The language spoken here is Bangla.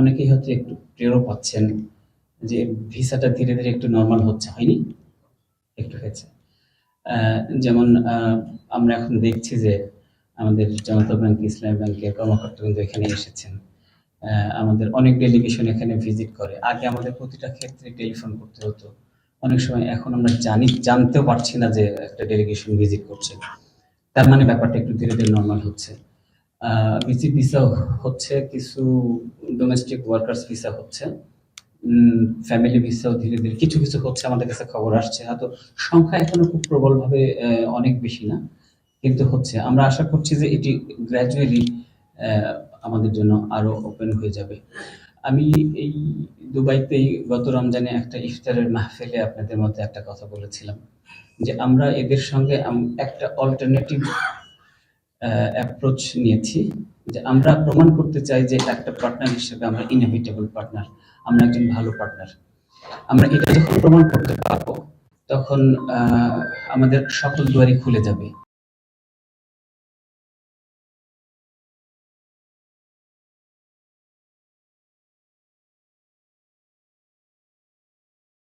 অনেকেই হয়তো একটু টেরও পাচ্ছেন যে ভিসাটা ধীরে ধীরে একটু নরমাল হচ্ছে, হয়নি? একটু হয়েছে। যেমন আমরা এখন দেখছি যে আমাদের জনতা ব্যাংক, ইসলামী ব্যাংকের কর্মকর্তা কিন্তু এখানে এসেছেন। আমাদের অনেক ডেলিগেশন এখানে ভিজিট করে। আগে আমাদের প্রতিটা ক্ষেত্রে টেলিফোন করতে হতো। অনেক সময় এখন আমরা জানতেও পারছি না যে একটা ডেলিগেশন ভিজিট করছে। তার মানে ব্যাপারটা একটু ধীরে ধীরে নরমাল হচ্ছে। ভিজিট ভিসা হচ্ছে, কিছু ডোমেস্টিক ওয়ার্কার্স ভিসা হচ্ছে, ফ্যামিলি ভিসাও ধীরে ধীরে কিছু কিছু হচ্ছে, আমাদের কাছে খবর আসছে। হয়তো সংখ্যা এখনো খুব প্রবলভাবে অনেক বেশি না, কিন্তু হচ্ছে। আমরা আশা করছি যে এটি গ্র্যাজুয়ালি আমাদের জন্য আরো ওপেন হয়ে যাবে। আমি এই দুবাইতেই গত রমজানে একটা ইফতারের মাহফিলে আপনাদের মধ্যে একটা কথা বলেছিলাম যে আমরা এদের সঙ্গে একটা অল্টারনেটিভ অ্যাপ্রোচ নিয়েছি, যে আমরা প্রমাণ করতে চাই যে একটা পার্টনার হিসেবে আমরা ইনএভিটেবল পার্টনার, আমরা একজন ভালো পার্টনার। আমরা এটা যখন প্রমাণ করতে পারবো তখন আমাদের সকল দুয়ারই খুলে যাবে।